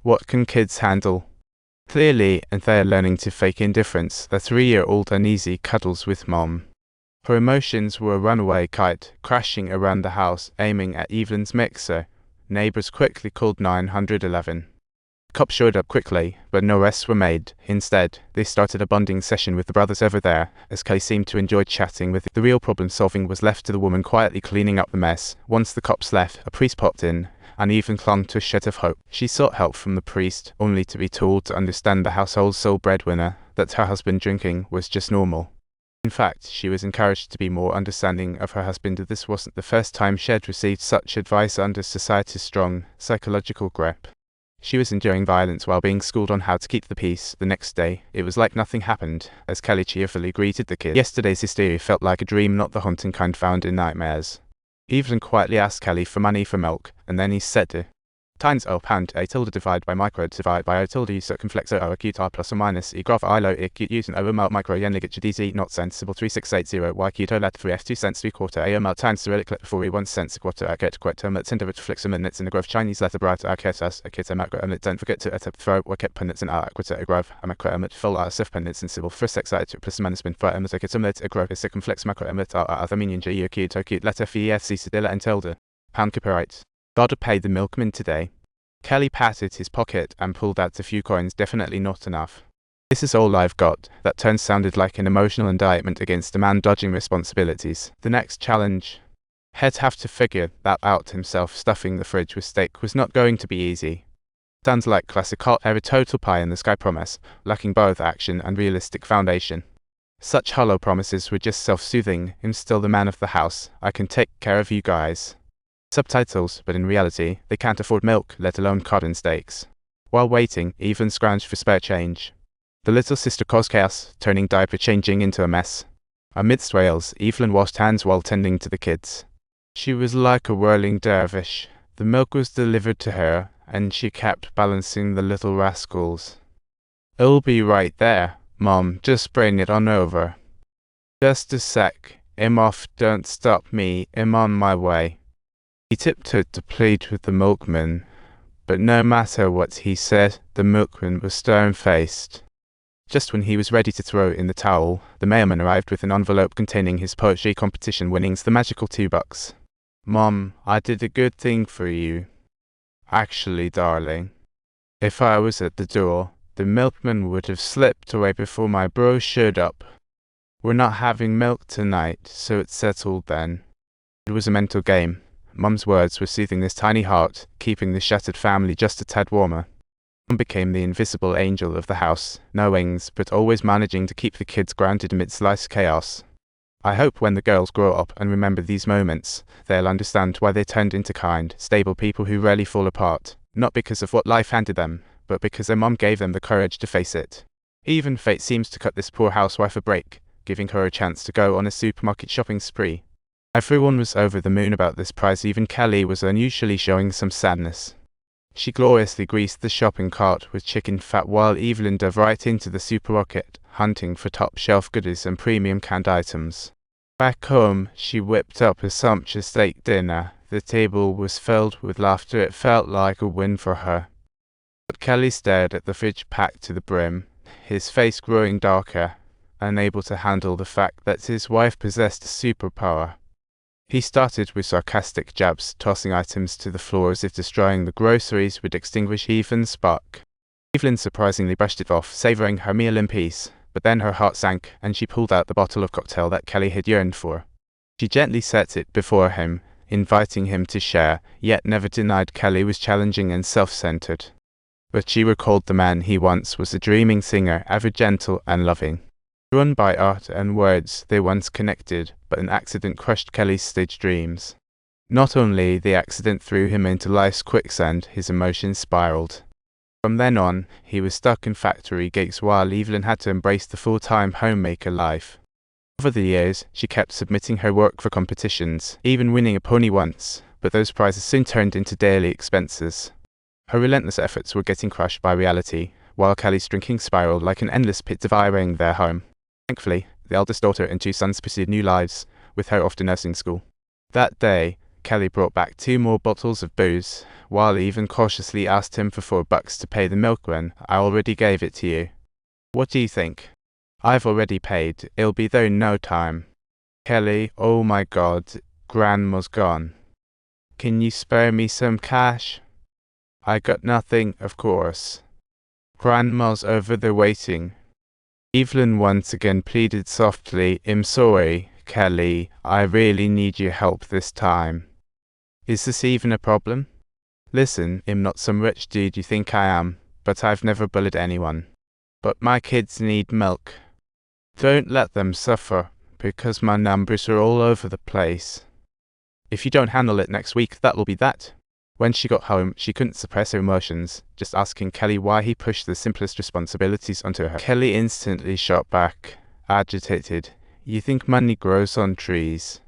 What can kids handle? Clearly, and they're learning to fake indifference, the 3-year-old uneasy cuddles with mom. Her emotions were a runaway kite, crashing around the house, aiming at Evelyn's mixer. Neighbors quickly called 911. Cops showed up quickly, but no arrests were made. Instead, they started a bonding session with the brothers over there, as Kelly seemed to enjoy chatting with them. The real problem-solving was left to the woman quietly cleaning up the mess. Once the cops left, a priest popped in, and even clung to a shred of hope. She sought help from the priest, only to be told to understand the household's sole breadwinner, that her husband drinking was just normal. In fact, she was encouraged to be more understanding of her husband. This wasn't the first time she had received such advice under society's strong psychological grip. She was enduring violence while being schooled on how to keep the peace. The next day, it was like nothing happened, as Kelly cheerfully greeted the kid. Yesterday's hysteria felt like a dream, not the haunting kind found in nightmares. Evelyn quietly asked Kelly for money for milk, and then he said to times pound a tilde divide by micro divide by o tilde circumflexo o acute r plus or minus e graph ilo acute using o micro yen ligate dz not sensible 3680 y cuto lat 3 f2 cents 3 quarter a mal times cyrillic letter 4 1 cents quarter acet quarter mit center with flexum minutes in the graph Chinese letter bright aketas akita macro omit don't forget to at throw wicket pundits and aquita a graph a macro omit full sif pundits and civil first excited plus minus bin for omit akitumlet a graph circumflex macro omit other minion g acute acute letter fc sedilla and tilde pound copyright. Gotta pay the milkman today. Kelly patted his pocket and pulled out a few coins. Definitely not enough. This is all I've got. That turn sounded like an emotional indictment against a man dodging responsibilities. The next challenge. He'd have to figure that out himself. Stuffing the fridge with steak was not going to be easy. Sounds like classic hot air total pie in the sky promise, lacking both action and realistic foundation. Such hollow promises were just self-soothing. I'm still the man of the house. I can take care of you guys. Subtitles, but in reality, they can't afford milk, let alone cotton steaks. While waiting, Evelyn scrounged for spare change. The little sister caused chaos, turning diaper changing into a mess. Amidst wails, Evelyn washed hands while tending to the kids. She was like a whirling dervish. The milk was delivered to her, and she kept balancing the little rascals. It'll be right there, Mom, just bring it on over. Just a sec, I'm off, don't stop me, I'm on my way. He tiptoed to plead with the milkman, but no matter what he said, the milkman was stern-faced. Just when he was ready to throw in the towel, the mailman arrived with an envelope containing his poetry competition winnings, the magical $2. Mom, I did a good thing for you. Actually, darling, if I was at the door, the milkman would have slipped away before my bro showed up. We're not having milk tonight, so it's settled then. It was a mental game. Mum's words were soothing this tiny heart, keeping the shattered family just a tad warmer. Mum became the invisible angel of the house, no wings, but always managing to keep the kids grounded amidst life's chaos. I hope when the girls grow up and remember these moments, they'll understand why they turned into kind, stable people who rarely fall apart, not because of what life handed them, but because their mum gave them the courage to face it. Even fate seems to cut this poor housewife a break, giving her a chance to go on a supermarket shopping spree. Everyone was over the moon about this prize. Even Kelly was unusually showing some sadness. She gloriously greased the shopping cart with chicken fat while Evelyn dove right into the supermarket, hunting for top-shelf goodies and premium canned items. Back home, she whipped up a sumptuous steak dinner. The table was filled with laughter. It felt like a win for her. But Kelly stared at the fridge packed to the brim, his face growing darker, unable to handle the fact that his wife possessed a superpower. He started with sarcastic jabs, tossing items to the floor as if destroying the groceries would extinguish Evelyn's spark. Evelyn surprisingly brushed it off, savoring her meal in peace, but then her heart sank, and she pulled out the bottle of cocktail that Kelly had yearned for. She gently set it before him, inviting him to share, yet never denied Kelly was challenging and self-centered. But she recalled the man he once was, a dreaming singer, ever gentle and loving. Drawn by art and words, they once connected, but an accident crushed Kelly's stage dreams. Not only the accident threw him into life's quicksand, his emotions spiraled. From then on, he was stuck in factory gigs while Evelyn had to embrace the full-time homemaker life. Over the years, she kept submitting her work for competitions, even winning a pony once, but those prizes soon turned into daily expenses. Her relentless efforts were getting crushed by reality, while Kelly's drinking spiraled like an endless pit devouring their home. Thankfully, the eldest daughter and 2 sons pursued new lives, with her off to nursing school. That day, Kelly brought back 2 more bottles of booze. Wally even cautiously asked him for $4 to pay the milkman. I already gave it to you. What do you think? I've already paid. It'll be there in no time. Kelly, oh my God, Grandma's gone. Can you spare me some cash? I got nothing, of course. Grandma's over there waiting. Evelyn once again pleaded softly, I'm sorry, Kelly, I really need your help this time. Is this even a problem? Listen, I'm not some rich dude you think I am, but I've never bullied anyone. But my kids need milk. Don't let them suffer, because my numbers are all over the place. If you don't handle it next week, that will be that. When she got home, she couldn't suppress her emotions, just asking Kelly why he pushed the simplest responsibilities onto her. Kelly instantly shot back, agitated. You think money grows on trees?